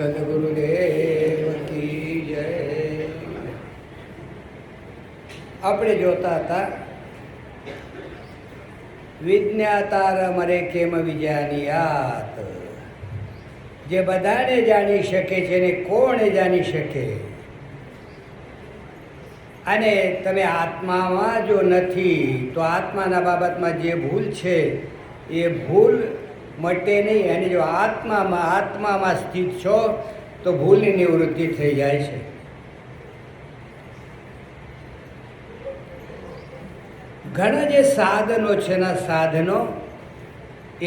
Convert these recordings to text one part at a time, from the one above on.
સદગુરુદેવ કી જય. આપણે જોતા હતા વિજ્ઞાતાર મરે કેમ વિજાનિયાત, જે બધાને જાણી શકે છે ને કોણ જાણી શકે. અને તમે આત્મામાં જો નથી તો આત્માના બાબતમાં જે ભૂલ છે એ ભૂલ મટે નહીં. અને જો આત્મામાં સ્થિત છો તો ભૂલની નિવૃત્તિ થઈ જાય છે. ઘણા જે સાધનો છે ને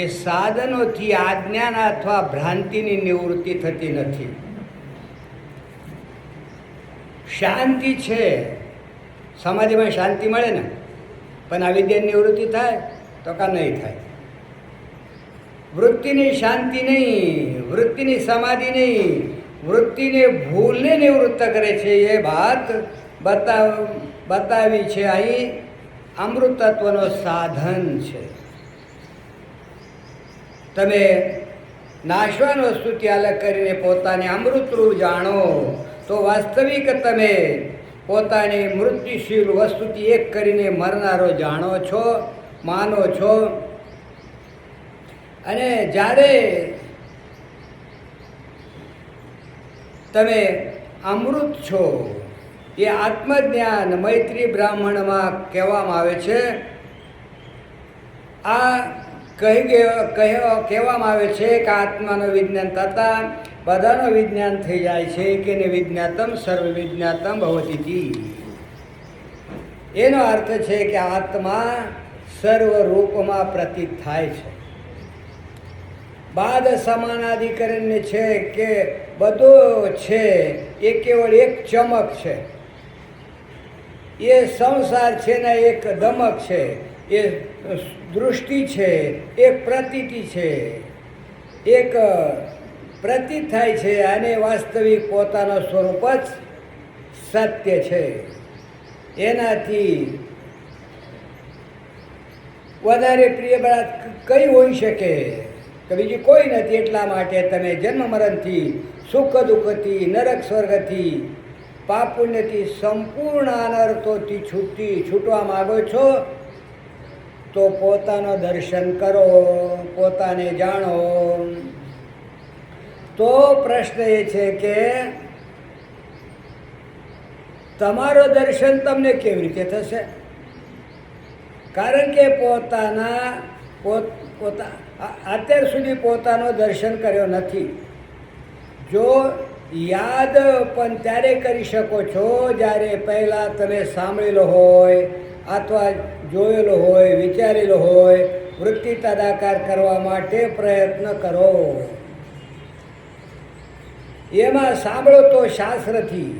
એ સાધનોથી આજ્ઞાન અથવા ભ્રાંતિની નિવૃત્તિ થતી નથી. શાંતિ છે, સમાધિમાં શાંતિ મળે ને, પણ આ વિદ્યાની નિવૃત્તિ થાય તો કા નહીં થાય. વૃત્તિની શાંતિ નહીં, વૃત્તિની સમાધિ નહીં, વૃત્તિને ભૂલને નિવૃત્ત કરે છે. એ વાત બતાવી છે. અહીં અમૃત તત્વનો સાધન છે. તમે નાશવાન વસ્તુથી અલગ કરીને પોતાને અમૃતરૂપ જાણો તો વાસ્તવિક તમે પોતાની મૃત્યુશીલ વસ્તુથી એક કરીને મરનારો જાણો છો, માનો છો. અને જ્યારે તમે અમૃત છો, એ આત્મજ્ઞાન મૈત્રી બ્રાહ્મણમાં કહેવામાં આવે છે. આ કહેવામાં આવે છે કે આત્માનું વિજ્ઞાન થતાં બધાનું વિજ્ઞાન થઈ જાય છે. કે ને વિજ્ઞાતમ સર્વ વિજ્ઞાતમ ભવતી. એનો અર્થ છે કે આત્મા સર્વ રૂપમાં પ્રતીત થાય છે. બાદ સમાનાધિકરણને છે કે બધો છે એ કેવળ એક ચમક છે. એ સંસાર છે ને એક દમક છે, એ દૃષ્ટિ છે, એક પ્રતીતિ છે, એક પ્રતીત થાય છે. અને વાસ્તવિક પોતાનો સ્વરૂપ જ સત્ય છે. એનાથી વધારે પ્રિય બાત કઈ હોઈ શકે કે બીજી કોઈ નથી. એટલા માટે તમે જન્મ મરણથી, સુખ દુઃખથી, નરક સ્વર્ગથી, પાપ પુણ્યથી, સંપૂર્ણ અનર્થોથી છૂટવા માગો છો તો પોતાનો દર્શન કરો, પોતાને જાણો. તો પ્રશ્ન એ છે કે તમારો દર્શન તમને કેવી રીતે થશે? કારણ કે અત્યાર સુધી પોતાનો દર્શન કર્યો નથી. જો યાદ પણ ત્યારે કરી શકો છો જ્યારે પહેલાં તમે સાંભળેલો હોય અથવા જોયેલો હોય, વિચારેલો હોય. વૃત્તિ તદાકાર કરવા માટે પ્રયત્ન કરો. એમાં સાંભળો તો શાસ્ત્રથી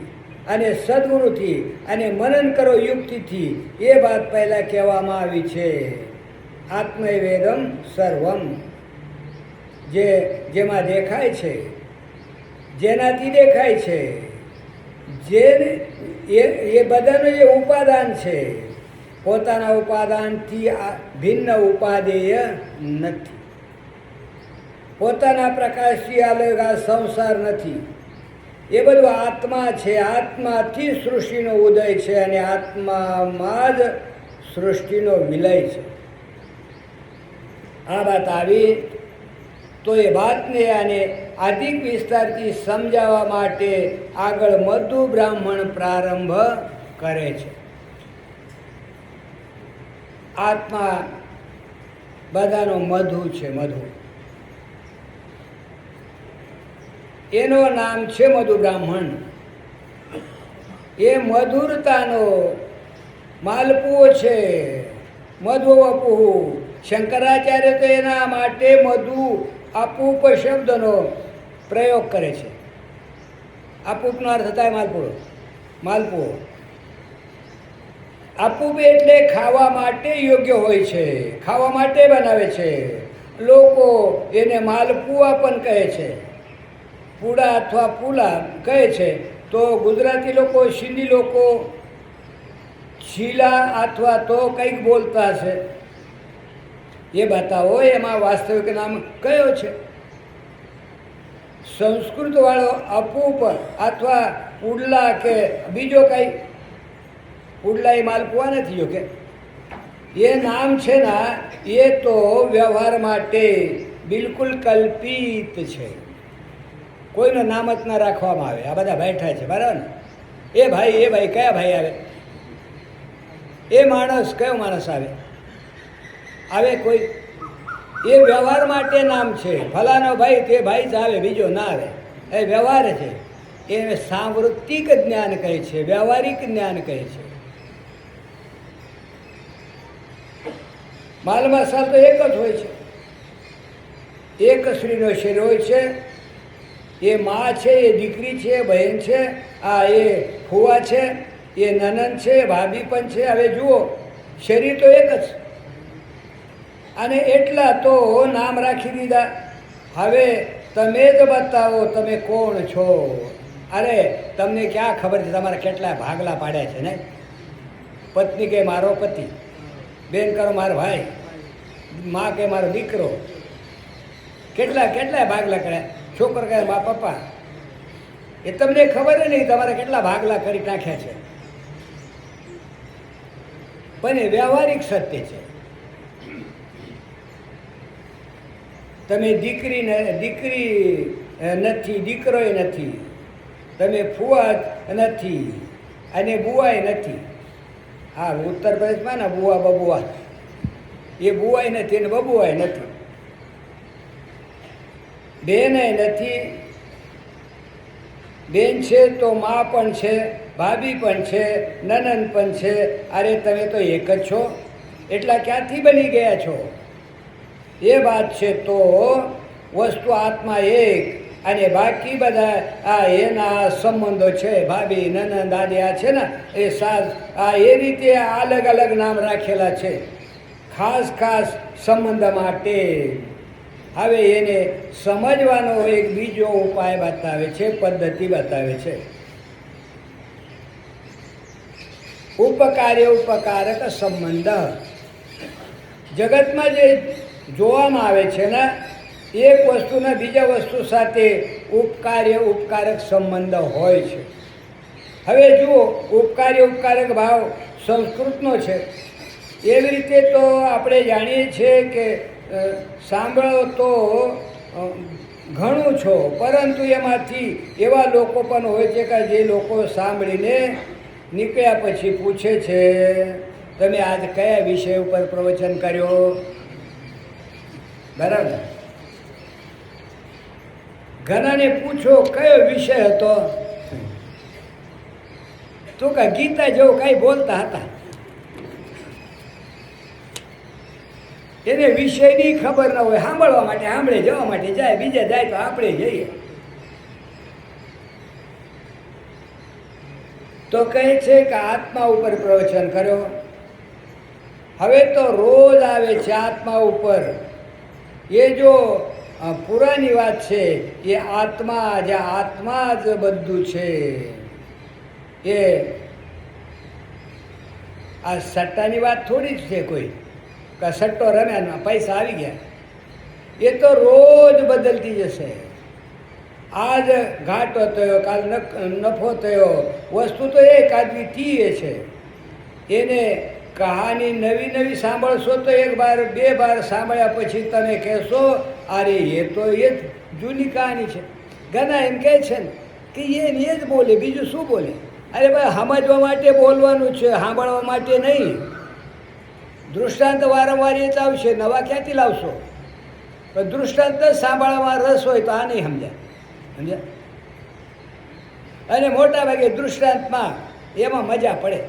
અને સદગુરુથી, અને મનન કરો યુક્તિથી. એ વાત પહેલાં કહેવામાં આવી છે. આત્મવેદમ સર્વમ, જેમાં દેખાય છે, જેનાથી દેખાય છે, એ બધાનું જે ઉપાદાન છે, પોતાના ઉપાદાનથી ભિન્ન ઉપાદેય નથી. પોતાના પ્રકાશથી અલગ આ સંસાર નથી. એ બધું આત્મા છે. આત્માથી સૃષ્ટિનો ઉદય છે અને આત્મામાં જ સૃષ્ટિનો વિલય છે. આ વાત આવી તો એ વાતને અને અધિક વિસ્તારથી સમજાવવા માટે આગળ મધુ બ્રાહ્મણ પ્રારંભ કરે છે. આત્મા બધાનો મધુ છે. મધુ એનું નામ છે મધુ બ્રાહ્મણ. એ મધુરતાનો માલપુઓ છે. મધુ અપુહુ. શંકરાચાર્ય તો એના માટે મધુ અપૂપ શબ્દનો પ્રયોગ કરે છે. અપૂપનો અર્થ થાય માલપુઓ. માલપુઓ અપૂપ એટલે ખાવા માટે યોગ્ય હોય છે, ખાવા માટે બનાવે છે. લોકો એને માલપુઆ પણ કહે છે, પૂડા અથવા પુલા કહે છે. તો ગુજરાતી લોકો, સિંધી લોકો શીલા અથવા તો કંઈક બોલતા હશે. એ બતાવો એમાં વાસ્તવિક નામ કયો છે? સંસ્કૃતવાળો અપૂપ અથવા પુડલા કે બીજો કંઈ પુડલા એ માલપુઆ નથી જો કે એ નામ છે ને એ તો વ્યવહાર માટે બિલકુલ કલ્પિત છે. કોઈનું નામ જ ના રાખવામાં આવે. આ બધા બેઠા છે બરાબર ને. એ ભાઈ કયા ભાઈ આવે? એ માણસ કયો માણસ આવે કોઈ? એ વ્યવહાર માટે નામ છે. ફલાનો ભાઈ તે ભાઈ જ આવે, બીજો ના આવે. એ વ્યવહાર છે. એ સાંવૃત્તિક જ્ઞાન કહે છે, વ્યવહારિક જ્ઞાન કહે છે. માલમાં સાલ તો એક જ હોય છે. એક સ્ત્રીનો શરીર હોય છે. એ મા છે, એ દીકરી છે, બહેન છે, આ એ ફુવા છે, એ નનંદ છે, ભાભી પણ છે. હવે જુઓ, શરીર તો એક જ, અને એટલા તો નામ રાખી દીધા. હવે તમે જ બતાવો તમે કોણ છો. અરે તમને ક્યાં ખબર છે તમારા કેટલા ભાગલા પાડ્યા છે ને? પત્ની કે મારો પતિ, બેન કરો મારો ભાઈ, મા કે મારો દીકરો, કેટલા ભાગલા કર્યા. છોકરો કહે મા પપ્પા. એ તમને ખબર નહીં તમારે કેટલા ભાગલા કરી નાખ્યા છે. પણ એ વ્યવહારિક સત્ય છે. તમે દીકરી નથી, દીકરોય નથી, તમે ફુવા નથી અને બુવાય નથી. હા, ઉત્તર પ્રદેશમાં ને બુવા બબુઆ, એ બુવાય નથી અને બબુઆય નથી. બેનય નથી. બેન છે તો મા પણ છે, ભાભી પણ છે, નનંદ પણ છે. અરે તમે તો એક જ છો. એટલા ક્યાંથી બની ગયા છો? એ વાત છે. તો વસ્તુ આત્મા એક અને બાકી બધા આ એના સંબંધો છે. ભાભી, નનંદ આદિ આ છે ને એ સાસ, આ એ રીતે અલગ અલગ નામ રાખેલા છે ખાસ સંબંધ માટે. હવે એને સમજવાનો એક બીજો ઉપાય બતાવે છે, પદ્ધતિ બતાવે છે. ઉપકારક સંબંધ. જગતમાં જે જોવામાં આવે છે ને, એક વસ્તુના બીજા વસ્તુ સાથે ઉપકારક સંબંધ હોય છે. હવે જુઓ, ઉપકારક ભાવ સંસ્કૃતનો છે. એવી રીતે તો આપણે જાણીએ છીએ કે સાંભળો તો ઘણું છો, પરંતુ એમાંથી એવા લોકો પણ હોય છે કે જે લોકો સાંભળીને નીકળ્યા પછી પૂછે છે તમે આજ કયા વિષય ઉપર પ્રવચન કર્યો? બરાબર. ઘણાને પૂછો કયો વિષય હતો, તો કે ગીતા જેવું કઈ બોલતા હતા. એને વિષયની ખબર ન હોય, સાંભળવા માટે સાંભળે, જવા માટે જાય, બીજે જાય તો આપણે જઈએ. તો કહે છે કે આત્મા ઉપર પ્રવચન કર્યો. હવે તો રોજ આવે છે આત્મા ઉપર. એ જો પુરાની વાત છે, એ આત્મા જ બધું છે. એ આ સટ્ટાની વાત થોડી જ છે. કોઈ સટ્ટો રમ્યા, પૈસા આવી ગયા, એ તો રોજ બદલતી જશે. આજ ઘાટો થયો, કાલ નફો થયો. વસ્તુ તો એક અદ્વિતીય છે. એને કહાની નવી સાંભળશો તો એક વાર બે વાર સાંભળ્યા પછી તમે કહેશો અરે એ તો એ જ જૂની કહાની છે. ઘણા એમ કહે છે ને કે એ જ બોલે, બીજું શું બોલે? અરે ભાઈ, સમજવા માટે બોલવાનું છે, સાંભળવા માટે નહીં. દૃષ્ટાંત વારંવાર એ જ આવશે, નવા ક્યાંથી લાવશો? પણ દૃષ્ટાંત સાંભળવામાં રસ હોય તો આ નહીં સમજ્યા. અને મોટા ભાગે દૃષ્ટાંતમાં એમાં મજા પડે.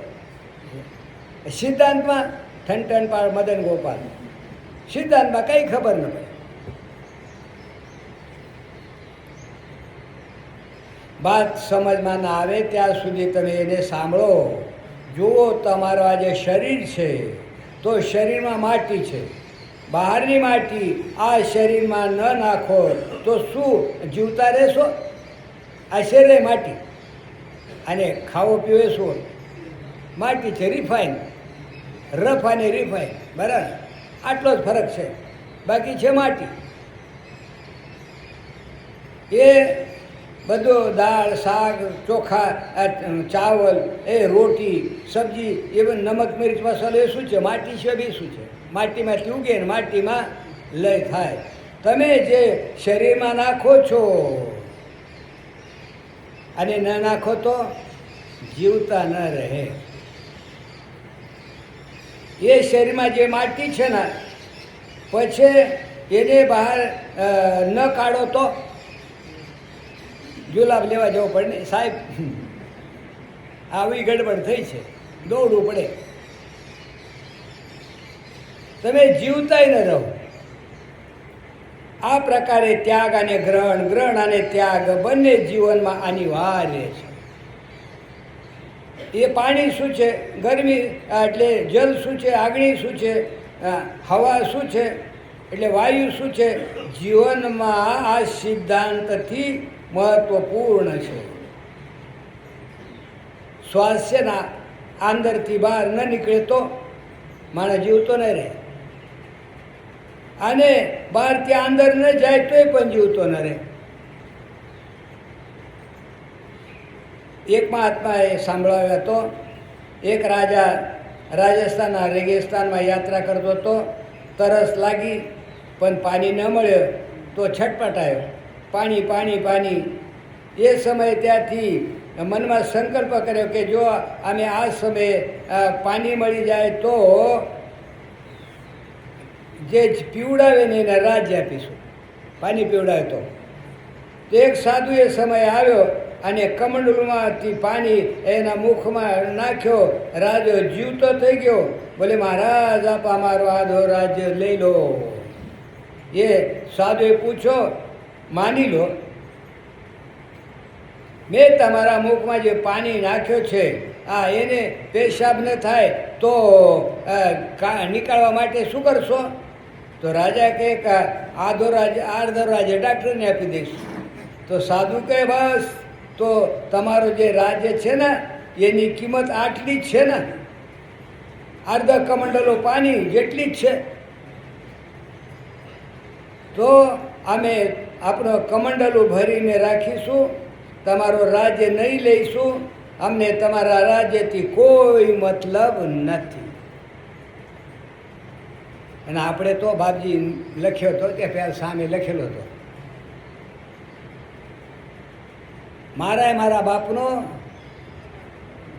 સિદ્ધાંતમાં ઠન પાળ મદન ગોપાલ, સિદ્ધાંતમાં કંઈ ખબર ન પડે. વાત સમજમાં ના આવે ત્યાં સુધી તમે એને સાંભળો. જુઓ, તમારું આ જે શરીર છે તો શરીરમાં માટી છે, બહારની માટી આ શરીરમાં ન નાખો તો શું જીવતા રહેશો? આ શરીરે માટી, અને ખાવો પીવો શું? માટી છે, રિફાઈન, રફ અને રિફાઈન, બરાબર? આટલો જ ફરક છે, બાકી છે માટી. એ બધું દાળ શાક ચોખા ચાવલ એ રોટી સબ્જી ઇવન નમક મિર્ચ મસાલો એ શું છે? માટી છે. બી શું છે? માટીમાંથી ઉગે ને માટીમાં લય થાય. તમે જે શરીરમાં નાખો છો અને ન નાખો તો જીવતા ન રહે. એ શરીરમાં જે માટી છે ને પછી એને બહાર ન કાઢો તો જુલાબ લેવા જવો પડે ને સાહેબ, આવી ગડબડ થઈ છે, દોડવું પડે. તમે જીવતાય ન રહો. આ પ્રકારે ત્યાગ અને ગ્રહણ, ગ્રહણ અને ત્યાગ બંને જીવનમાં અનિવાર્ય છે. એ પાણી શું છે? ગરમી એટલે જલ શું છે? અગ્નિ શું છે? હવા શું છે? એટલે વાયુ શું છે? જીવનમાં આ સિદ્ધાંતથી મહત્વપૂર્ણ છે. શ્વાસના અંદરથી બહાર ન નીકળે તો માણસ જીવતો ન રહે, અને બહારથી અંદર ન જાય તોય પણ જીવતો ન રહે. એક મહાત્માએ સાંભળાવ્યો હતો, એક રાજા રાજસ્થાનના રેગિસ્તાનમાં યાત્રા કરતો હતો. તરસ લાગી પણ પાણી ન મળ્યો તો છટપટાયો, પાણી પાણી પાણી. એ સમયે ત્યાંથી મનમાં સંકલ્પ કર્યો કે જો અમે આ સમયે પાણી મળી જાય તો જે પીવડાવે ને એને રાજ્ય આપીશું, પાણી પીવડાવે તો. એક સાધુ એ સમય આવ્યો અને કમંડલુમાંથી પાણી એના મુખમાં નાખ્યો. રાજો જીવતો થઈ ગયો. બોલે મહારાજ આપ અમારો આધો રાજ્ય લઈ લો. એ સાધુએ પૂછો, માની લો મેં તમારા મુખમાં જે પાણી નાખ્યો છે એને પેશાબ ન થાય તો નીકાળવા માટે શું કરશો? તો રાજા કહે કે આધો રાજ્ય ડાક્ટરને આપી દઈશું. તો સાધુ કહે બસ તો તમારો જે રાજ્ય છે ને એની કિંમત આટલી જ છે ને, અર્ધ કમંડલો પાણી જેટલી જ છે. તો અમે આપણો કમંડલું ભરીને રાખીશું, તમારો રાજ્ય નહીં લઈશું, અમને તમારા રાજ્યથી કોઈ મતલબ નથી. અને આપણે તો બાપજી લખ્યો હતો તે પહેલાં સામે લખેલો હતો, મારાય મારા બાપનો,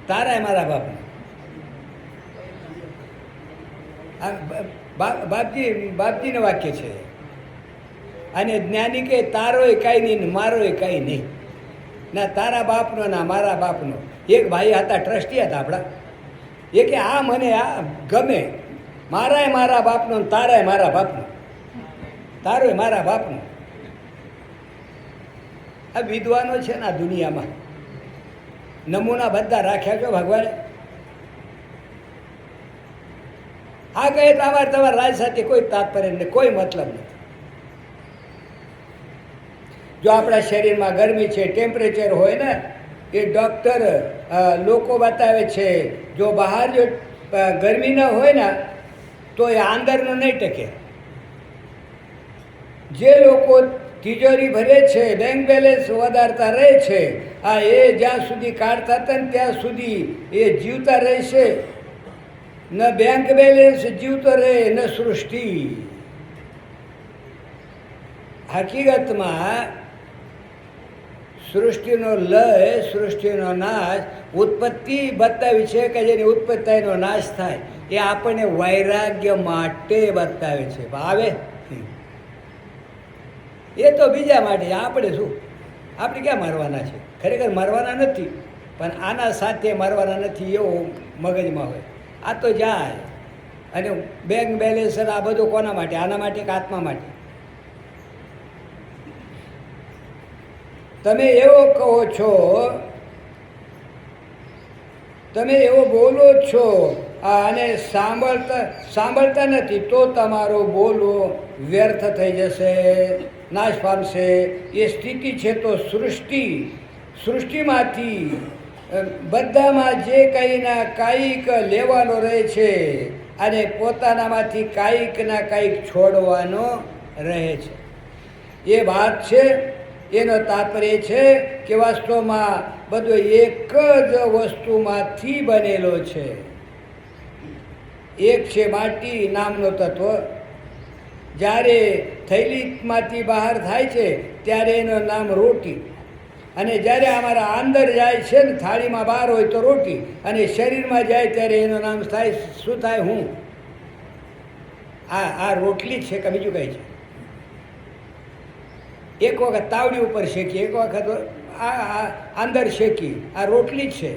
તારાય મારા બાપનો. બાપજીનું વાક્ય છે. અને જ્ઞાની કે તારોય કાંઈ નહીં, મારોય કાંઈ નહીં, ના તારા બાપનો ના મારા બાપનો. એક ભાઈ હતા, ટ્રસ્ટી હતા આપણા. એ કે આ મને આ ગમે, મારાય મારા બાપનો, તારાય મારા બાપનો, તારોય મારા બાપનો. આ વિદ્વાનો છે ને આ દુનિયામાં નમૂના બધા રાખ્યા છો ભગવાને. આ કહે તો અમારે તમારા રાજ સાથે કોઈ તાત્પર્ય નથી, કોઈ મતલબ નથી. જો આપણા શરીરમાં ગરમી છે, ટેમ્પરેચર હોય ને એ ડૉક્ટર લોકો બતાવે છે. જો બહાર જો ગરમી ન હોય ને તો એ અંદરનું નહીં ટકે. જે લોકો તિજોરી ભરે છે, બેંક બેલેન્સ વધારતા રહે છે, એ જ્યાં સુધી કાઢતા હતા ને ત્યાં સુધી એ જીવતા રહેશે. ન બેંક બેલેન્સ જીવતો રહે ન સૃષ્ટિ. હકીકતમાં સૃષ્ટિનો લય, સૃષ્ટિનો નાશ, ઉત્પત્તિ બતાવી છે કે જેની ઉત્પત્તિ થાય એનો નાશ થાય. એ આપણને વૈરાગ્ય માટે બતાવે છે. આવે એ તો બીજા માટે, આપણે શું, આપણે ક્યાં મરવાના છે? ખરેખર મરવાના નથી, પણ આના સાથે મરવાના નથી એવું મગજમાં હોય. આ તો જાય. અને બેંક બેલેન્સ આ બધું કોના માટે? આના માટે કે આત્મા માટે? તમે એવો કહો છો, તમે એવો બોલો છો અને સાંભળતા નથી તો તમારો બોલવો વ્યર્થ થઈ જશે, નાશ પામશે. એ સ્થિતિ છે તો સૃષ્ટિમાંથી બધામાં જે કંઈના કાંઈક લેવાનો રહે છે અને પોતાનામાંથી કાંઈક ના કાંઈક છોડવાનો રહે છે. એ વાત છે એનો તાત્પર્ય છે કે વાસ્તવમાં બધો એક જ વસ્તુમાંથી બનેલો છે. એક છે માટી નામનો તત્વ. જ્યારે થૈલીમાંથી બહાર થાય છે ત્યારે એનું નામ રોટી, અને જ્યારે અમારા અંદર જાય છે ને થાળીમાં બહાર હોય તો રોટી, અને શરીરમાં જાય ત્યારે એનું નામ થાય શું થાય? હું. આ રોટલી જ છે કે બીજું કંઈ છે? એક વખત તાવડી ઉપર શેકી, એક વખત આ અંદર શેકી, આ રોટલી જ છે.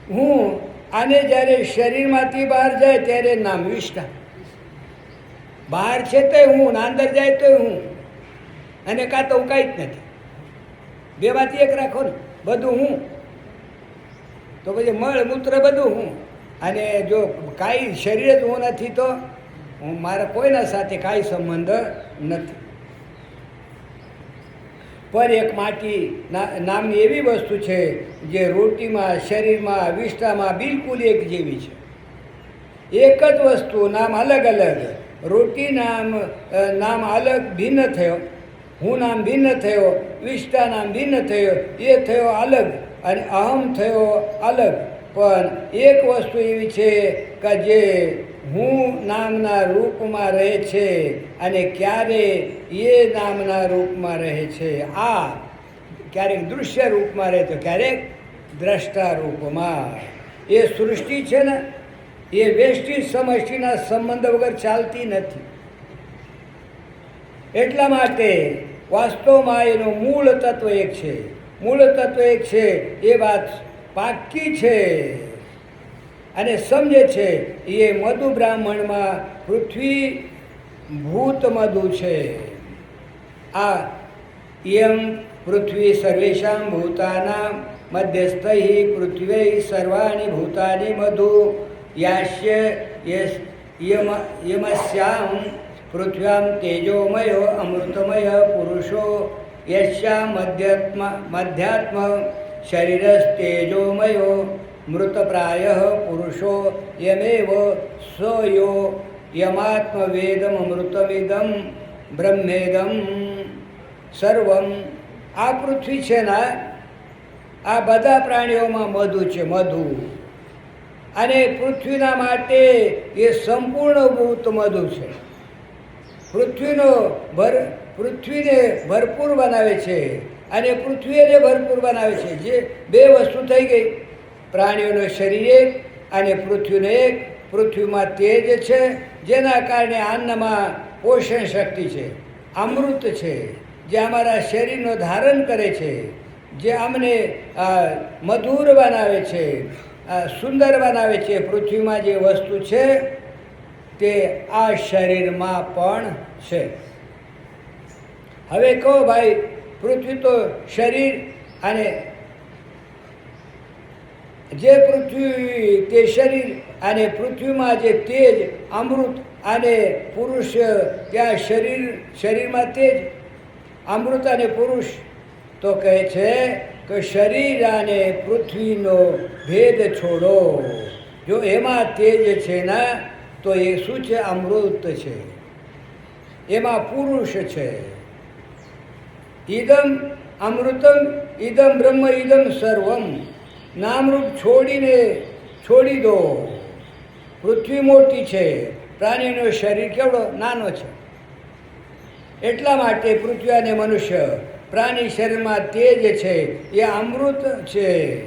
હું આને જ્યારે શરીરમાંથી બહાર જાય ત્યારે નામ વિષ્ટા. બહાર છે તોય હું, અંદર જાય તોય હું, અને કાં તો હું કાંઈ જ નથી. બેમાંથી એક રાખો ને, બધું હું. તો પછી મળ મૂત્ર બધું હું. અને જો કાંઈ શરીર જ હું નથી તો હું મારા કોઈના સાથે કાંઈ સંબંધ નથી. પર એક માટી નામની એવી વસ્તુ છે જે રોટીમાં, શરીરમાં, વિષ્ટામાં બિલકુલ એક જેવી છે. એક જ વસ્તુ, નામ અલગ અલગ. રોટી નામ અલગ ભિન્ન થયો, હું નામ ભિન્ન થયો, વિષ્ટા નામ ભિન્ન થયો, એ થયો અલગ, અને અહમ થયો અલગ. પણ એક વસ્તુ એવી છે કે જે હું નામના રૂપમાં રહે છે, અને ક્યારે એ નામના રૂપમાં રહે છે. આ ક્યારેક દૃશ્ય રૂપમાં રહે તો ક્યારેક દ્રષ્ટા રૂપમાં. એ સૃષ્ટિ છે ને, એ વ્યષ્ટિ સમષ્ટિના સંબંધ વગર ચાલતી નથી. એટલા માટે વાસ્તવમાં એનું મૂળ તત્વ એક છે. મૂળ તત્વ એક છે એ વાત પાક્કી છે, અને સમજે છે. એ મધુ બ્રાહ્મણમાં પૃથ્વી ભૂત મધુ છે. આ યમ પૃથ્વી સર્વેષાં ભૂતાનાં મધ્યસ્થૈ પૃથ્વી સર્વાણી ભૂતાની મધુ યાસ્ય યમસ્યામ પૃથ્વ્યામ તેજોમયો અમૃતમય પુરુષો યસ્યામ મધ્યાત્મ શરીરસ્તેજોમયો મૃતપ્રાયઃ પુરુષો યમેવ સ્વયો યમાત્મવેદમ અમૃતમિદમ બ્રહ્મેદમ સર્વમ. આ પૃથ્વી છે ને, આ બધા પ્રાણીઓમાં મધુ છે, મધુ. અને પૃથ્વીના માટે એ સંપૂર્ણભૂત મધુ છે. પૃથ્વીને ભરપૂર બનાવે છે, અને પૃથ્વી એને ભરપૂર બનાવે છે. જે બે વસ્તુ થઈ ગઈ, પ્રાણીઓનું શરીર એક અને પૃથ્વીનો એક. પૃથ્વીમાં તેજ છે, જેના કારણે અન્નમાં પોષણ શક્તિ છે. અમૃત છે, જે અમારા શરીરનો ધારણ કરે છે, જે અમને મધુર બનાવે છે, સુંદર બનાવે છે. પૃથ્વીમાં જે વસ્તુ છે તે આ શરીરમાં પણ છે. હવે કહો ભાઈ, પૃથ્વી તો શરીર, અને જે પૃથ્વી તે શરીર, અને પૃથ્વીમાં જે તેજ અમૃત, અને પુરુષ ત્યાં શરીરમાં તેજ અમૃત અને પુરુષ. તો કહે છે કે શરીર અને પૃથ્વીનો ભેદ છોડો. જો એમાં તેજ છે ને તો એ શું છે? અમૃત છે, એમાં પુરુષ છે. ઇદમ અમૃતમ ઇદમ બ્રહ્મ ઇદમ સર્વમ. નામરૂપ છોડી દો. પૃથ્વી મોટી છે, પ્રાણીનો શરીર કેવડો નાનો છે. એટલા માટે પૃથ્વી અને મનુષ્ય પ્રાણી શરીરમાં તેજ છે, એ અમૃત છે,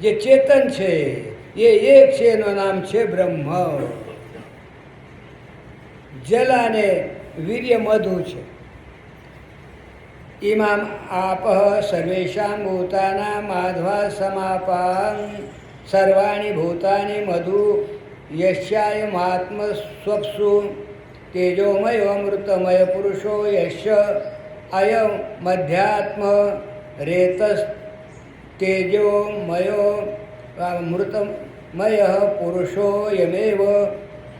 જે ચેતન છે, એ એક છે. એનું નામ છે બ્રહ્મ. જલ અને વીર્ય મધુ છે. ઇમામ આપઃ સર્વેષાં ભૂતાનાં માધવા સમાપાં સર્વાણી ભૂતાની મધુ યસ્યાયમાત્મસ્વપ્સુ તેજોમય અમૃતમય પુરુષો યસ્ય અયમ મધ્યાત્મ રેતસ તેજોમયો અમૃતમય પુરુષો યમેવ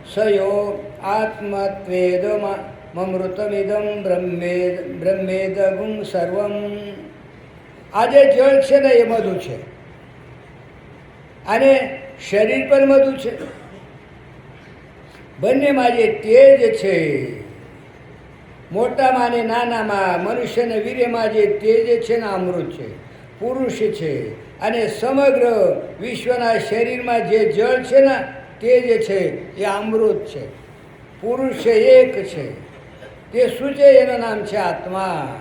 સયો આત્મત્વેદમૃતમિદમ બ્રહ્મેદગું સર્વમ. આજે જળ છે ને એ મધુ છે, અને શરીર પણ મધુ છે. બંનેમાં જે તેજ છે મોટામાં ને નાનામાં મનુષ્યને વીર્યમાં જે તેજ છે ને અમૃત છે, પુરુષ છે. અને સમગ્ર વિશ્વના શરીરમાં જે જળ છે ને તેજ છે એ અમૃત છે. પુરુષ છે એક છે, તે શું છે? એનું નામ છે આત્મા.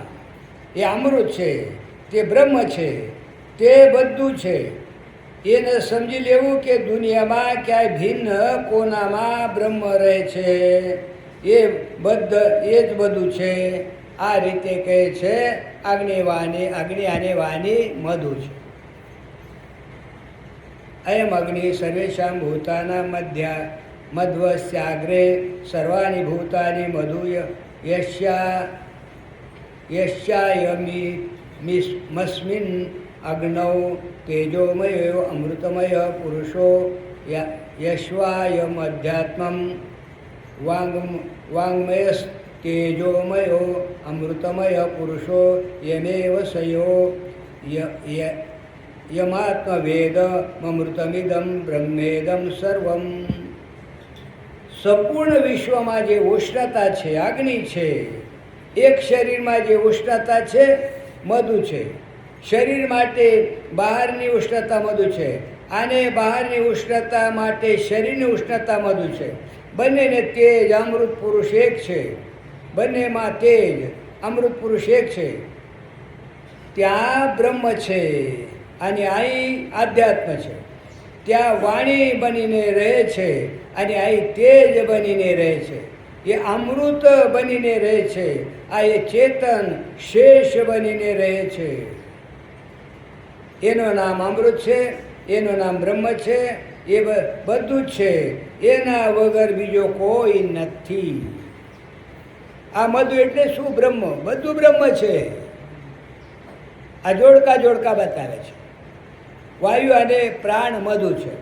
એ અમૃત છે, તે બ્રહ્મ છે, તે બધું છે. એને સમજી લેવું કે દુનિયામાં ક્યાંય ભિન્ન કોનામાં બ્રહ્મ રહે છે, એ જ બધું છે. આ રીતે કહે છે અગ્નિ અને વાણી મધુ છે. અયમ અગ્નિ સર્વેષાં ભૂતાનાં મધ્વસ્યાગ્રે સર્વાણી ભૂતાની મધુ યસ્યાયમિસ્મિન અગ્નૌ તેજોમયો અમૃતમય પુરુષો યશ્વાયમધ્યાત્મં વાङ्मयस्तेजोमयो અમૃતમય પુરુષો યમેવ સયો યમાત્મવેદમૃતમિદમ બ્રહ્મેદમ સર્વમ. સંપૂર્ણ વિશ્વમાં જે ઉષ્ણતા છે અગ્નિ છે, એક શરીરમાં જે ઉષ્ણતા છે મધુ છે. શરીર માટે બહારની ઉષ્ણતા મધુ છે, અને બહારની ઉષ્ણતા માટે શરીરની ઉષ્ણતા મધુ છે. બંનેને તેજ અમૃત પુરુષ એક છે. બંનેમાં તેજ અમૃત પુરુષ એક છે. ત્યાં બ્રહ્મ છે અને અહીં આધ્યાત્મ છે. ત્યાં વાણી બનીને રહે છે અને અહીં તેજ બનીને રહે છે. એ અમૃત બનીને રહે છે, આ એ ચેતન શેષ બનીને રહે છે. એનું નામ અમૃત છે, એનું નામ બ્રહ્મ છે. એ બધું જ છે, એના વગર બીજો કોઈ નથી. આ મધુ એટલે શું? બ્રહ્મ. બધું બ્રહ્મ છે. આ જોડકા બતાવે છે. વાયુ અને પ્રાણ મધુ છે.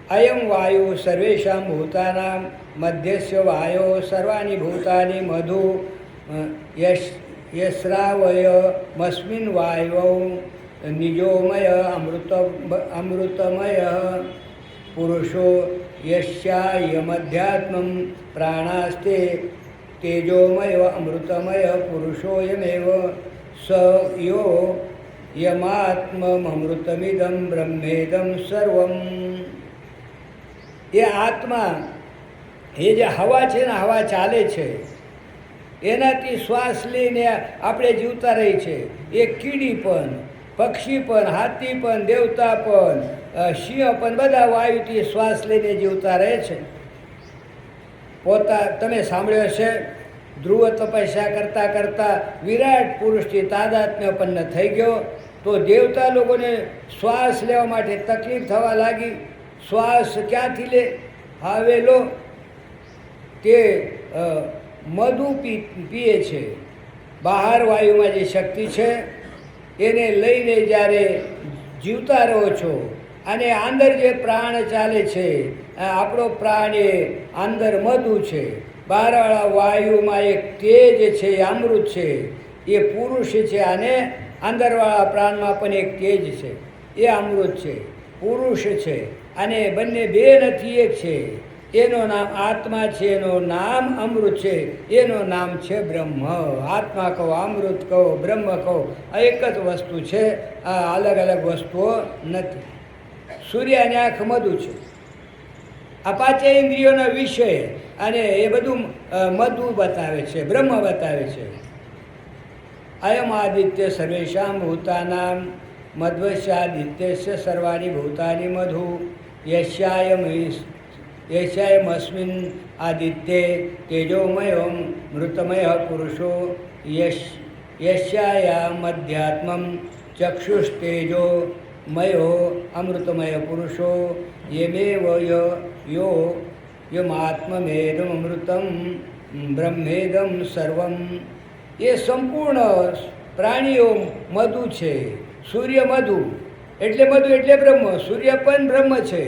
અયમ વાયુ સર્વેષાં ભૂતાનાં મધ્યસ્ય વાયો સર્વાણી ભૂતાની મધુ યશ્રાવયમસ્મિન વાયૌ નિજોમય અમૃતમય પુરુષો યસ્યાયમધ્યાત્મં પ્રાણાસ્તે તેજોમય અમૃતમય પુરુષોયમેવ સ યો યમાત્મમૃતમિદમ બ્રહ્મેદમ સર્વમ. એ આત્મા, એ જે હવા છે ને, હવા ચાલે છે, એનાથી શ્વાસ લઈને આપણે જીવતા રહી છે. એ કીડી પણ, પક્ષી પણ, હાથી પણ, દેવતા પણ, સિંહ પણ બધા વાયુથી શ્વાસ લઈને જીવતા રહે છે. તમે સાંભળ્યો છે, ધ્રુવ તપસ્યા કરતાં કરતાં વિરાટ પુરુષથી તાદાત્મ્ય પન્ન થઈ ગયો, તો દેવતા લોકોને શ્વાસ લેવા માટે તકલીફ થવા લાગી. શ્વાસ ક્યાંથી લે? હવે લો, તે મધુ પીએ છે. બહાર વાયુમાં જે શક્તિ છે એને લઈને જ્યારે જીવતા રહો છો, અને અંદર જે પ્રાણ ચાલે છે, આપણો પ્રાણ એ અંદર મધુ છે. બહારવાળા વાયુમાં એક તેજ છે, અમૃત છે, એ પુરુષ છે. અને અંદરવાળા પ્રાણમાં પણ એક તેજ છે, એ અમૃત છે, પુરુષ છે. અને બંને બે નથી, એક છે. એનું નામ આત્મા છે, એનું નામ અમૃત છે, એનું નામ છે બ્રહ્મ. આત્મા કહો, અમૃત કહો, બ્રહ્મ કહો, આ એક જ વસ્તુ છે. આ અલગ અલગ વસ્તુઓ નથી. સૂર્યની આંખ મધુ છે. આ પાંચે ઇન્દ્રિયોનો વિષય, અને એ બધું મધુ બતાવે છે, બ્રહ્મ બતાવે છે. અયમ આદિત્ય સર્વેષાં ભૂતાનાં મધ્વસ્યાદિત્યસ્ય સર્વાણી ભૂતાની મધુ યસ્યાયમસ્મિન આદિત્યે તેજોમયો મૃતમય પુરુષો યસ્યાયામધ્યાત્મં ચક્ષુસ્તેજો મયો અમૃતમય પુરુષો યમેવ યમાત્મમેદમૃતમ બ્રહ્મેદમ સર્વમ. એ સંપૂર્ણ પ્રાણીઓ મધુ છે. સૂર્ય મધુ એટલે બ્રહ્મ. સૂર્ય પણ બ્રહ્મ છે.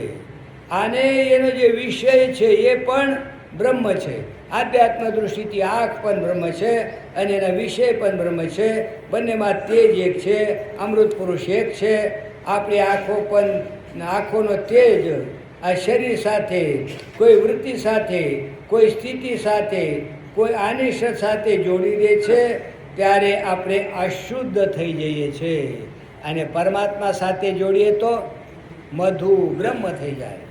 આને એનો જે વિષય છે એ પણ બ્રહ્મ છે. આધ્યાત્મ દૃષ્ટિથી આંખ પણ બ્રહ્મ છે, અને એના વિષય પણ બ્રહ્મ છે. બંનેમાં તેજ એક છે, અમૃત પુરુષ એક છે. આપણી આંખો પણ, આંખોનો તેજ આ શરીર સાથે, કોઈ વૃત્તિ સાથે, કોઈ સ્થિતિ સાથે, કોઈ આની સાથે જોડી દે છે ત્યારે આપણે અશુદ્ધ થઈ જઈએ છીએ, અને પરમાત્મા સાથે જોડીએ તો મધુ બ્રહ્મ થઈ જાય.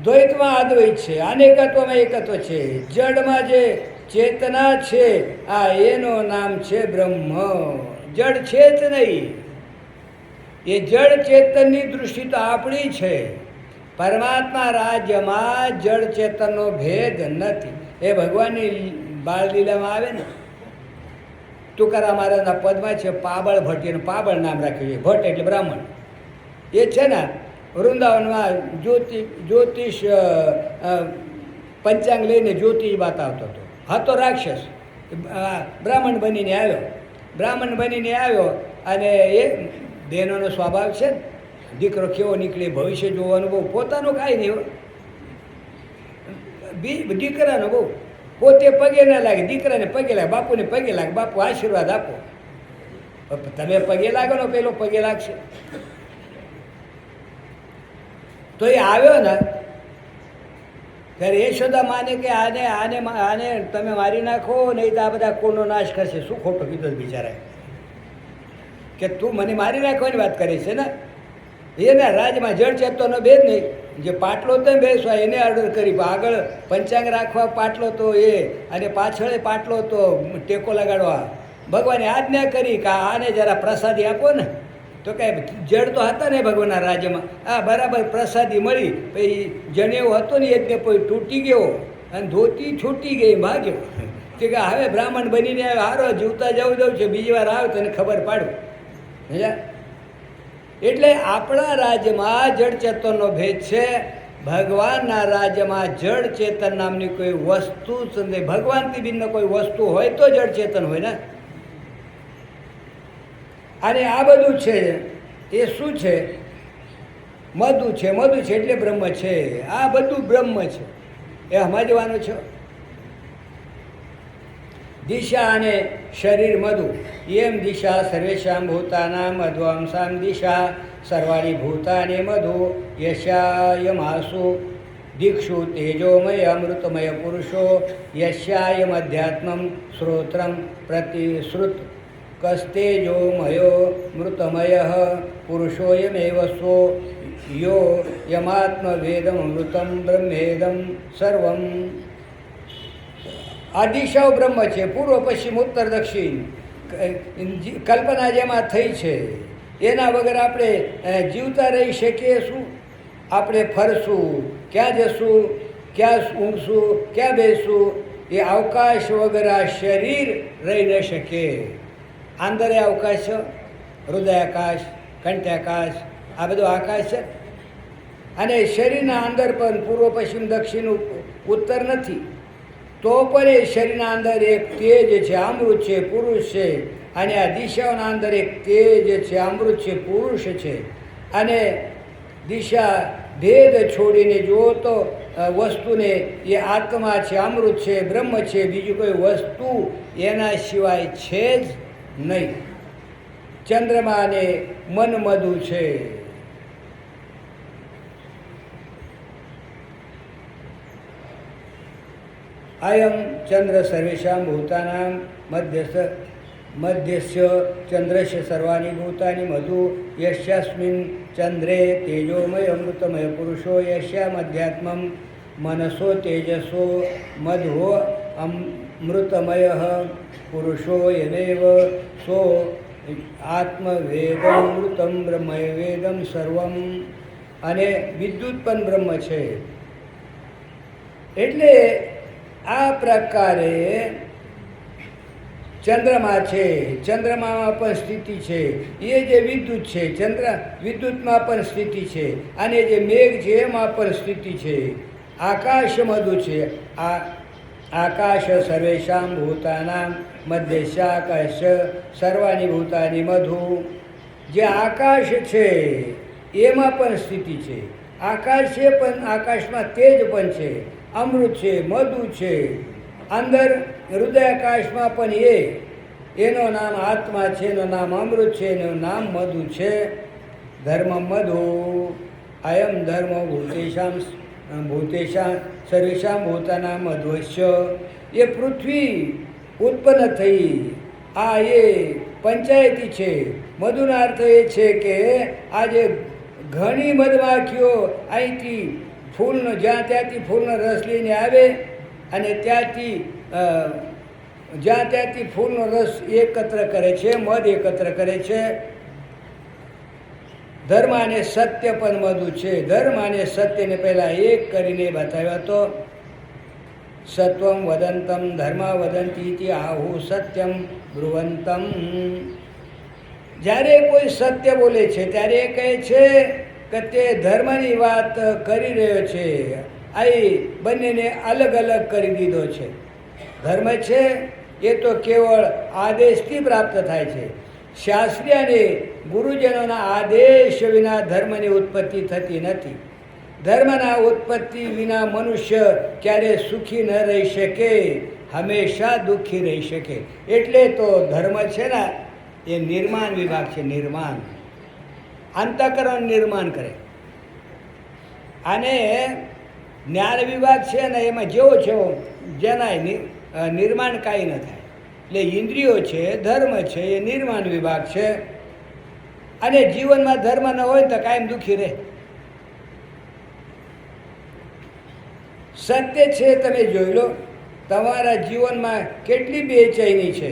દ્વૈતમાં અદ્વૈત છે, અનેકત્વમાં એકત્વ છે. જડમાં જે ચેતના છે આ એનું નામ છે બ્રહ્મ. જડ છે જ નહીં. એ જડ ચેતનની દૃષ્ટિ તો આપણી છે. પરમાત્મા રાજ્યમાં જડ ચેતનનો ભેદ નથી. એ ભગવાનની બાળલીલામાં આવે ને, તુકારામ મહારાજના પદમાં છે પાબળ ભટ્ટીનું પાબળ નામ રાખ્યું છે. ભટ્ટ એટલે બ્રાહ્મણ. એ છે ને વૃંદાવનમાં જ્યોતિષ પંચાંગ લઈને જ્યોતિષ બતાવતો હતો. હતો રાક્ષસ, બ્રાહ્મણ બનીને આવ્યો. અને એ બહેનોનો સ્વભાવ છે ને, દીકરો કેવો નીકળે ભવિષ્ય જોવાનું બહુ, પોતાનું કાંઈ નહીં, દીકરાનો બહુ. પોતે પગે ના લાગે, દીકરાને પગે લાગે, બાપુને પગે લાગે, બાપુ આશીર્વાદ આપો. તમે પગે લાગો ને પેલો પગે લાગશે. તો એ આવ્યો ને ત્યારે યશોદા માને કે આને તમે મારી નાખો, નહીં તો આ બધા કુળનો નાશ કરશે. શું ખોટો કીધો બિચારા કે તું મને મારી નાખવાની વાત કરે છે ને. એના રાજમાં જળ ચેતનનો ભેદ નહીં. જે પાટલો તો બેસવા એને ઓર્ડર કરી, આગળ પંચાંગ રાખવા પાટલો તો એ, અને પાછળ પાટલો તો ટેકો લગાડવા ભગવાને આજ્ઞા કરી કે આને જરા પ્રસાદી આપો ને. તો કાંઈ જળ તો હતા ને ભગવાનના રાજ્યમાં. આ બરાબર પ્રસાદી મળી, પછી જનેવ હતો ને એટલે પછી તૂટી ગયો અને ધોતી છૂટી ગઈ, ભાગ્યો. કે હવે બ્રાહ્મણ બનીને હારો જીવતા જવું છે, બીજી વાર આવે તને ખબર પાડું. એટલે આપણા રાજ્યમાં જળ ચેતનનો ભેદ છે. ભગવાનના રાજ્યમાં જળ ચેતન નામની કોઈ વસ્તુ જ નહીં. ભગવાનથી ભિન્ન કોઈ વસ્તુ હોય તો જળ ચેતન હોય ને. અને આ બધું છે એ શું છે? મધુ છે. મધુ છે એટલે બ્રહ્મ છે. આ બધું બ્રહ્મ છે, એ સમજવાનું છે. દિશા અને શરીર મધુ. એમ દિશા સર્વેશામ ભૂતાનામ મધ્વાંસામ દિશા સર્વાણી ભૂતાને મધુ યશાયમાસુ દીક્ષુ તેજોમય અમૃતમય પુરુષો યશાયમ અધ્યાત્મમ શ્રોત્રમ પ્રતિશ્રુત કસ્તેજોમયો મૃતમય પુરુષોયમેવ સો યો યમાત્મવેદમ અમૃતમ બ્રહ્મેદમ સર્વમ. આ દિશાઓ બ્રહ્મ છે. પૂર્વ પશ્ચિમ ઉત્તર દક્ષિણ કલ્પના જેમાં થઈ છે. એના વગર આપણે જીવતા રહી શકીએ શું? આપણે ફરશું, ક્યાં જશું, ક્યાં ઊંઘશું, ક્યાં બેસશું? એ અવકાશ વગર આ શરીર રહી ન શકે. આંતરે અવકાશ છે, હૃદયાકાશ, કંઠ્યાકાશ, આ બધું આકાશ છે. અને શરીરના અંદર પણ પૂર્વ પશ્ચિમ દક્ષિણ ઉત્તર નથી. તો પણ એ શરીરના અંદર એક તેજ છે, અમૃત છે, પુરુષ છે. અને આ દિશાઓના અંદર એક તેજ છે, અમૃત છે, પુરુષ છે. અને દિશા ભેદ છોડીને જુઓ તો વસ્તુને એ આત્મા છે, અમૃત છે, બ્રહ્મ છે, બીજું કોઈ વસ્તુ એના સિવાય છે જ નહીં. ચંદ્રમાને મન મધુ છે. અયમ ચંદ્ર સર્વેશામ ભૂતાનામ મધ્યસ્ય ચંદ્રસ્ય સર્વાણી ભૂતાની મધુ યસ્યાસ્મિન ચંદ્રે તેજોમય અમૃતમય પુરુષો યસ્યામ અધ્યાત્મમ મનસો તેજસો મધો અમૃતમય પુરુષો યમેવ સો આત્મવેદમૃતમ બ્રહ્મવેદમ સર્વમ. અને વિદ્યુત પણ બ્રહ્મ છે. એટલે આ પ્રકારે ચંદ્રમા છે, ચંદ્રમામાં પણ સ્થિતિ છે. એ જે વિદ્યુત છે, વિદ્યુતમાં પણ સ્થિતિ છે. અને જે મેઘ છે એમાં પણ સ્થિતિ છે. આકાશ મધુ છે. આકાશ સર્વેશામ ભૂતાનામ મધ્યશાકાશ સર્વાણી ભૂતાની મધુ. જે આકાશ છે એમાં પણ સ્થિતિ છે. આકાશ છે પણ આકાશમાં તેજ પણ છે, અમૃત છે, મધુ છે. અંદર હૃદયાકાશમાં પણ એનું નામ આત્મા છે, એનું નામ અમૃત છે, એનું નામ મધુ છે. ધર્મ મધુ. અયમ ધર્મ ભૂતેશામ સર્વેશામ ભૂતાનામ મધ્વસ્ય એ પૃથ્વી ઉત્પન્ન થઈ. આ એ પંચાયતી છે. મધુનો અર્થ એ છે કે આજે ઘણી મધમાખીઓ અહીંથી ફૂલનો જ્યાં ત્યાંથી ફૂલનો રસ લઈને આવે અને ત્યાંથી જ્યાં ત્યાંથી ફૂલનો રસ એકત્ર કરે છે, મધ એકત્ર કરે છે. ધર્મ અને સત્ય પણ મધુ છે. ધર્મ અને સત્યને પહેલાં એક કરીને બતાવ્યો હતો. સત્વમ વદંતમ ધર્મ વદંતી ઇતિ આહુ સત્યમ બ્રુવંતમ. જ્યારે કોઈ સત્ય બોલે છે ત્યારે એ કહે છે કે તે ધર્મની વાત કરી રહ્યો છે. અહીં બંનેને અલગ અલગ કરી દીધો છે. ધર્મ છે એ તો કેવળ આદેશથી પ્રાપ્ત થાય છે. શાસ્ત્રી અને ગુરુજનોના આદેશ વિના ધર્મની ઉત્પત્તિ થતી નથી. ધર્મના ઉત્પત્તિ વિના મનુષ્ય ક્યારે સુખી ન રહી શકે, હંમેશા દુઃખી રહી શકે. એટલે તો ધર્મ છે ને એ નિર્માણ વિભાગ છે. નિર્માણ, અંતઃકરણ નિર્માણ કરે. અને જ્ઞાન વિભાગ છે ને એમાં જેવો છે જેના નિર્માણ કાંઈ ન થાય. એટલે ઇન્દ્રિયો છે, ધર્મ છે, એ નિર્માણ વિભાગ છે. અને જીવનમાં ધર્મ ન હોય તો કાયમ દુઃખી રહે. સત્ય છે તમે જોઈ લો, તમારા જીવનમાં કેટલી બેચેની છે.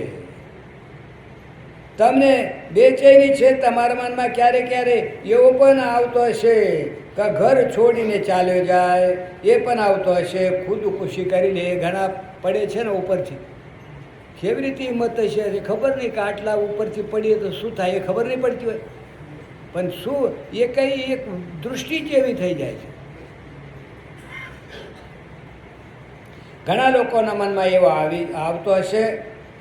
તમને બેચેની છે તમારા મનમાં ક્યારે ક્યારે એવો પણ આવતો હશે કે ઘર છોડીને ચાલ્યો જાય, એ પણ આવતો હશે. ખુદકુશી કરી લે, ઘણા પડે છે ને ઉપરથી. કેવી રીતે હિંમત હશે ખબર નહીં કે આટલા ઉપરથી પડીએ તો શું થાય એ ખબર નહીં પડતી હોય. પણ શું એ કંઈ એક દૃષ્ટિ જેવી થઈ જાય છે. ઘણા લોકોના મનમાં એવો આવતો હશે.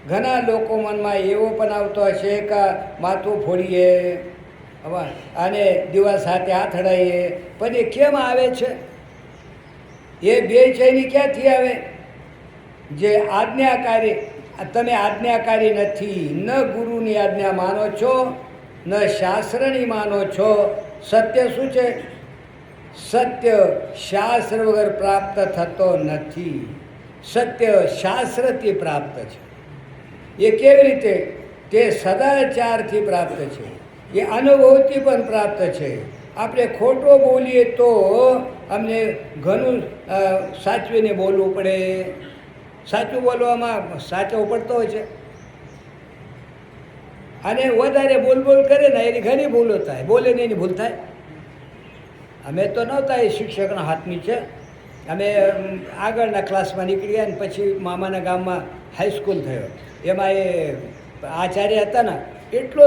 ઘણા લોકો મનમાં એવો પણ આવતો હશે કે માથું ફોડીએ અને દીવા સાથે હાથ અડાઈએ. પણ એ કેમ આવે છે? એ બેચેની ક્યાંથી આવે? જે આજ્ઞાકારી, તમે આજ્ઞાકારી નથી. ન ગુરુની આજ્ઞા માનો છો, ન શાસ્ત્રની માનો છો. સત્ય શું છે? સત્ય શાસ્ત્ર વગર પ્રાપ્ત થતો નથી. સત્ય શાસ્ત્રથી પ્રાપ્ત છે. એ કેવી રીતે? તે સદાચારથી પ્રાપ્ત છે. એ અનુભવથી પણ પ્રાપ્ત છે. આપણે ખોટો બોલીએ તો અમને ઘણું સાચવીને બોલવું પડે. સાચું બોલવામાં સાચો પડતો હોય છે. અને વધારે બોલ કરે ને એની ઘણી ભૂલો થાય. બોલે ને એની ભૂલ થાય. અમે તો નહોતા એ શિક્ષકના હાથની છે. અમે આગળના ક્લાસમાં નીકળી ગયા ને પછી મામાના ગામમાં હાઈસ્કૂલ થયો. એમાં એ આચાર્ય હતા ને એટલો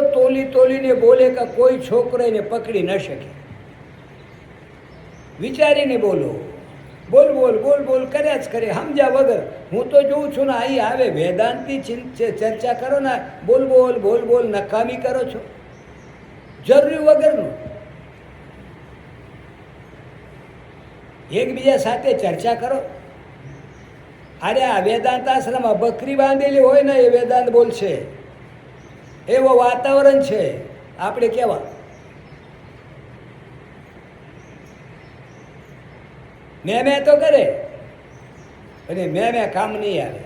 તોલીને બોલે કે કોઈ છોકરો એને પકડી ન શકે. વિચારીને બોલો. બોલ કર્યા જ કરે સમજ્યા વગર. હું તો જોઉં છું ને અહીં આવે વેદાંતની ચર્ચા કરો ને બોલ નકામી કરો છો જરૂરી વગરનું. એકબીજા સાથે ચર્ચા કરો. અરે આ વેદાંત આશ્રમમાં બકરી બાંધેલી હોય ને એ વેદાંત બોલશે. એવો વાતાવરણ છે. આપણે કેવા મેં તો કરે અને મેં કામ નહીં આવે.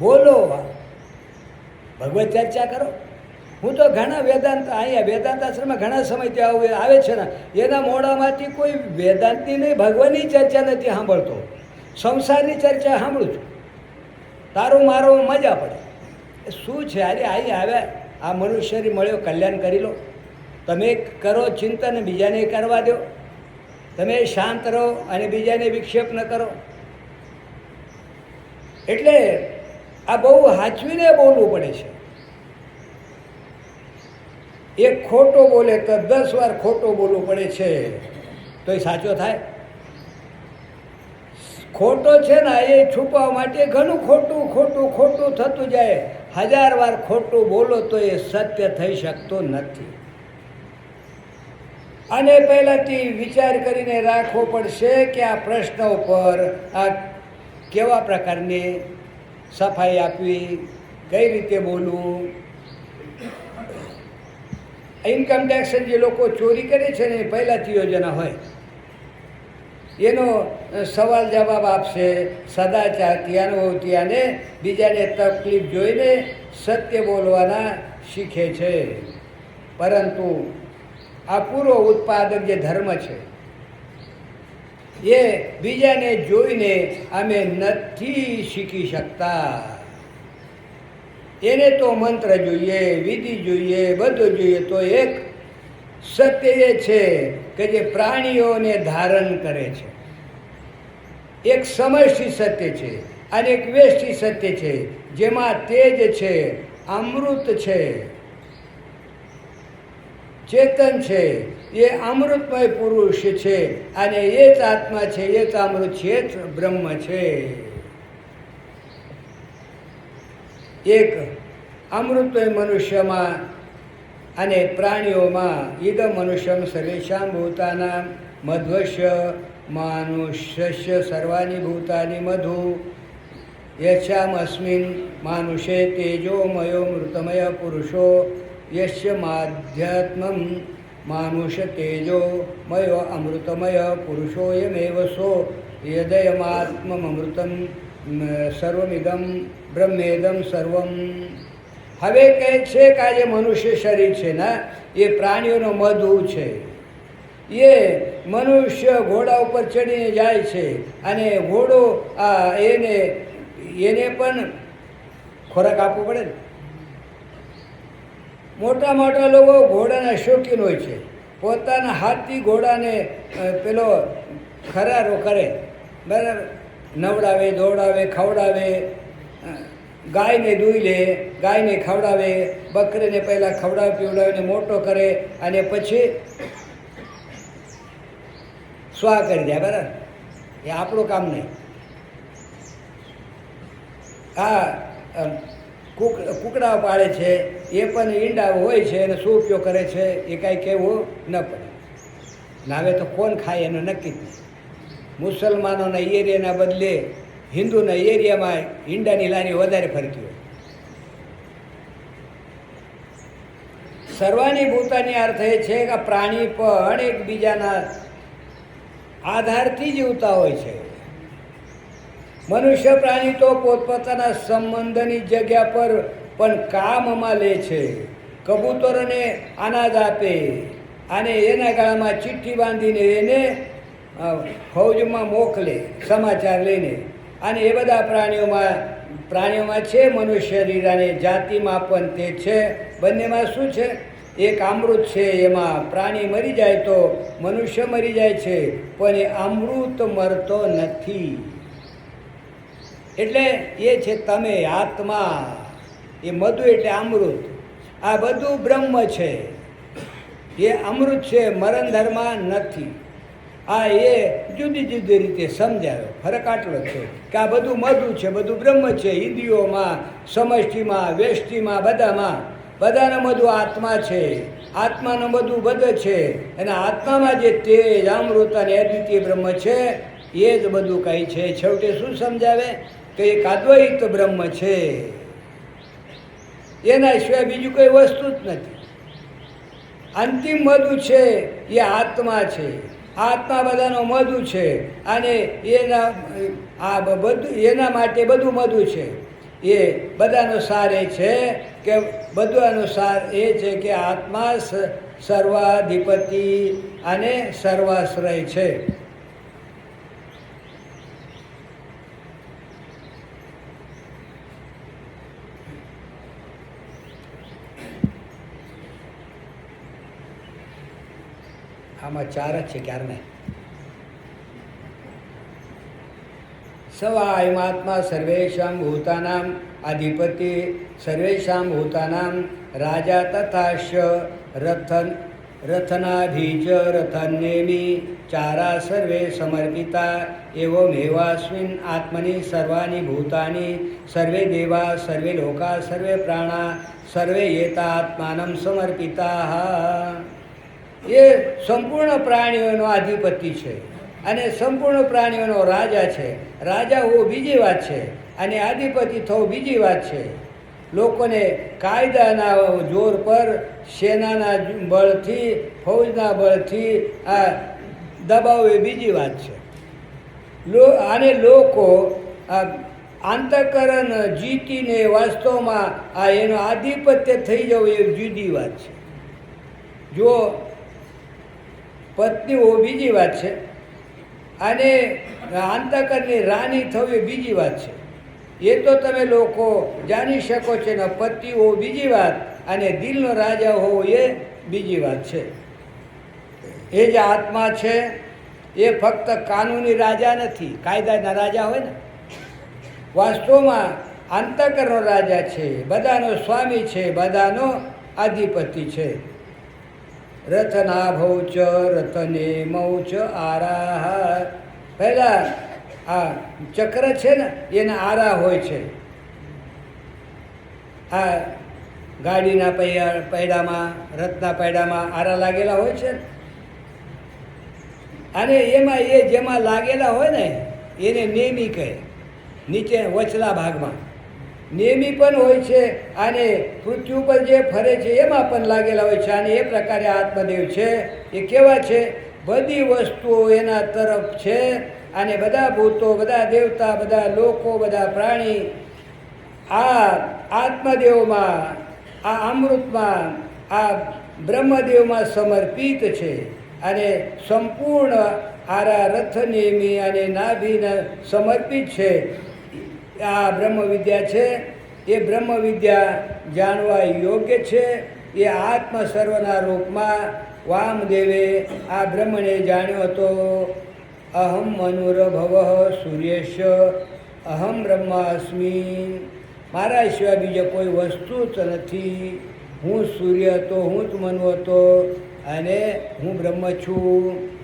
બોલો, ભગવત ચર્ચા કરો. હું તો ઘણા વેદાંત અહીંયા વેદાંત આશ્રમમાં ઘણા સમયથી આવે છે ને એના મોઢામાંથી કોઈ વેદાંતની નહીં ભગવાનની ચર્ચા નથી સાંભળતો. સંસારની ચર્ચા સાંભળું છું. તારું મારું મજા પડે. શું છે? અરે અહીં આવ્યા આ મનુષ્યની મળ્યો, કલ્યાણ કરી લો. તમે કરો ચિંતન, બીજાને કરવા દો. તમે શાંત રહો અને બીજાને વિક્ષેપ ન કરો. એટલે આ બહુ હાચવીને બોલવું પડે છે. એક ખોટો બોલે તો 10 વાર ખોટો બોલવું પડે છે તો એ સાચો થાય. ખોટો છે ને એ છુપાવવા માટે ઘણું ખોટું થતું જાય. 1000 વાર ખોટું બોલો તો એ સત્ય થઈ શકતો નથી. અને પહેલાંથી વિચાર કરીને રાખવો પડશે કે આ પ્રશ્ન ઉપર આ કેવા પ્રકારની સફાઈ આપવી, કઈ રીતે બોલવું. ઇન્કમ ટેક્સ જે લોકો ચોરી કરે છે ને એ પહેલાંથી યોજના હોય. એનો સવાલ જવાબ આપશે, સદાચારથી, અનુભવથી અને બીજાને તકલીફ જોઈને સત્ય બોલવાના શીખે છે. પરંતુ આ પૂરો ઉત્પાદક જે ધર્મ છે એ બીજાને જોઈને અમે નથી શીખી શકતા. એને તો મંત્ર જોઈએ, વિધિ જોઈએ, બધું જોઈએ. તો એક સત્ય એ છે કે જે પ્રાણીઓને ધારણ કરે છે. એક સમષ્ટિ સત્ય છે અને એક વ્યષ્ટિ સત્ય છે, જેમાં તેજ છે, અમૃત છે, ચેતન છે. એ અમૃતમય પુરુષ છે અને એ જ આત્મા છે, એ જ અમૃત છે, એ જ બ્રહ્મ છે. એક અમૃતમય મનુષ્યમાં અને પ્રાણીઓમાં ઇદ મનુષ્યમ સર્વેષાં ભૂતાનાં મધ્વસ્ય માનુષ્યસ્ય સર્વાણી ભૂતાની મધુ યસ્યામસ્મિન માનુષે તેજોમયો મૃતમય પુરુષો યસ્ય માધ્યાત્મમ માનુષ તેજોમયો અમૃતમય પુરુષોયમેવ સો યદયમાત્મમૃતમ સર્વમિદમ બ્રહ્મેદમ સર્વમ. હવે કહે છે કે આ જે મનુષ્ય શરીર છે ને એ પ્રાણીઓનો મધુ છે. એ મનુષ્ય ઘોડા ઉપર ચડીને જાય છે અને ઘોડો એને પણ ખોરાક આપવો પડે ને. મોટા મોટા લોકો ઘોડાના શોખીન હોય છે, પોતાના હાથથી ઘોડાને પેલો ખરારો કરે, બરાબર, નવડાવે, દોડાવે, ખવડાવે. ગાયને દૂઈ લે, ગાયને ખવડાવે, બકરીને પહેલાં ખવડાવે પીવડાવીને મોટો કરે અને પછી સ્વા કરી જાય. બરાબર, એ આપણું કામ નહીં. કુકડાઓ પાળે છે, એ પણ ઈંડા હોય છે અને શું ઉપયોગ કરે છે એ કાંઈ કહેવું ન પડે. હવે તો કોણ ખાય એનું નક્કી જ નહીં. મુસલમાનોના એરિયાના બદલે હિન્દુના એરિયામાં ઈંડાની લારી વધારે ફરતી હોય. સર્વાની ભૂતાની અર્થ એ છે કે પ્રાણી પણ એકબીજાના આધારથી જીવતા હોય છે. મનુષ્ય પ્રાણી તો પોતપોતાના સંબંધની જગ્યા પર પણ કામમાં લે છે. કબૂતરોને અનાજ આપે અને એના ગાળામાં ચિઠ્ઠી બાંધીને એને ફૌજમાં મોકલે સમાચાર લઈને. અને એ બધા પ્રાણીઓમાં છે મનુષ્ય શરીર અને જાતિમાં પણ તે છે. બંનેમાં શું છે? એક અમૃત છે. એમાં પ્રાણી મરી જાય તો મનુષ્ય મરી જાય છે, પણ એ અમૃત મરતો નથી. એટલે એ છે તમે આત્મા, એ મધુ એટલે અમૃત. આ બધું બ્રહ્મ છે, એ અમૃત છે, મરણ ધર્મ નથી. આ એ જુદી જુદી રીતે સમજાયો. ફરક આટલો છે કે આ બધું મધુ છે, બધું બ્રહ્મ છે. ઇન્દ્રિયોમાં, સમષ્ટિમાં, વ્યષ્ટિમાં, બધાનો મધુ આત્મા છે. આત્માનો બધું બધું છે અને આત્મામાં જે તેજ, અમૃત અને અદ્વિતીય બ્રહ્મ છે એ જ બધું કંઈ છે. છેવટે શું સમજાવે કે એક અદ્વૈત બ્રહ્મ છે, એના સિવાય બીજું કોઈ વસ્તુ જ નથી. અંતિમ મધુ છે એ આત્મા છે. આત્મા બધાનો મધુ છે અને એના માટે બધું મધુ છે. એ બધાનો સાર એ છે કે બધાનો સાર એ છે કે આત્મા સર્વાધિપતિ અને સર્વાશ્રય છે. આમાં ચાર જ છે, ક્યારે નહીં. સવાયમાત્મા સર્વેષાં ભૂતાનાં અધિપતિ સર્વેષાં ભૂતાનાં રાજા તથાશ્ય રથનાધીજ રથન્યેમી ચારા સર્વે સમર્પિતા એવમેવાસ્મિન આત્મનિ સર્વાણી ભૂતાની સર્વે દેવા સર્વે લોકા સર્વે પ્રાણા સર્વે એતા આત્માનં સમર્પિતા. એ સંપૂર્ણ પ્રાણીઓનો અધિપતિ છે અને સંપૂર્ણ પ્રાણીઓનો રાજા છે. રાજા હોવો બીજી વાત છે અને અધિપતિ થવું બીજી વાત છે. લોકોને કાયદાના જોર પર, સેનાના બળથી, ફૌજના બળથી આ દબાવવું એ બીજી વાત છે. આને લોકો આ આંતકરણ જીતીને વાસ્તવમાં આ એનો આધિપત્ય થઈ જવું એ જુદી વાત છે. જો પત્નીઓ બીજી વાત છે અને આંતકરની રાણી થવી બીજી વાત છે. એ તો તમે લોકો જાણી શકો છો ને, પતિઓ બીજી વાત અને દિલનો રાજા હોવો એ બીજી વાત છે. એ જે આત્મા છે એ ફક્ત કાનૂની રાજા નથી, કાયદાના રાજા હોય ને, વાસ્તવમાં આંતકરનો રાજા છે, બધાનો સ્વામી છે, બધાનો આધિપતિ છે. રથનાભૌ ચ રથને મૌચ આરાહ. પહેલાં આ ચક્ર છે ને એના આરા હોય છે. આ ગાડીના પૈડામાં, રથના પૈડામાં આરા લાગેલા હોય છે અને એમાં એ જેમાં લાગેલા હોય ને એને નેમી કહે. નીચે વચલા ભાગમાં નેમી પણ હોય છે અને પૃથ્વી ઉપર જે ફરે છે એમાં પણ લાગેલા હોય છે. અને એ પ્રકારે આત્મદેવ છે એ કેવા છે? બધી વસ્તુઓ એના તરફ છે અને બધા ભૂતો, બધા દેવતા, બધા લોકો, બધા પ્રાણી આ આત્મદેવમાં, આ અમૃતમાં, આ બ્રહ્મદેવમાં સમર્પિત છે. અને સંપૂર્ણ આરા રથનેમી અને નાભીને સમર્પિત છે. આ બ્રહ્મ વિદ્યા છે એ બ્રહ્મ વિદ્યા જાણવા યોગ્ય છે. એ આત્મ સર્વના રૂપમાં વામદેવે આ બ્રહ્મને જાણ્યો હતો. અહમ મનુરભવ સૂર્યશ અહમ બ્રહ્માસ્મિ. મારા સિવાય બીજો કોઈ વસ્તુ જ નથી. હું સૂર્ય હતો, હું જ મનુ હતો અને હું બ્રહ્મ છું.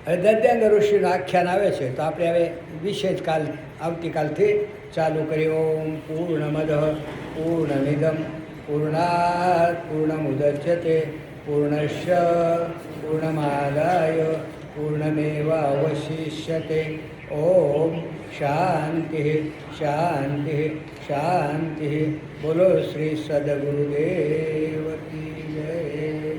હવે દદ્યાંગ ઋષિનું આખ્યાન આવે છે તો આપણે હવે વિશેષ આવતીકાલથી ચાલુ કરીએ. ઓમ પૂર્ણમદ પૂર્ણમિદમ પૂર્ણાત પૂર્ણમુદચ્યતે પૂર્ણસ્ય પૂર્ણમાદાય પૂર્ણમેવાવશિષ્યતે. ઓમ શાંતિ શાંતિ શાંતિ. બોલો શ્રી સદગુરુદેવ કી જય.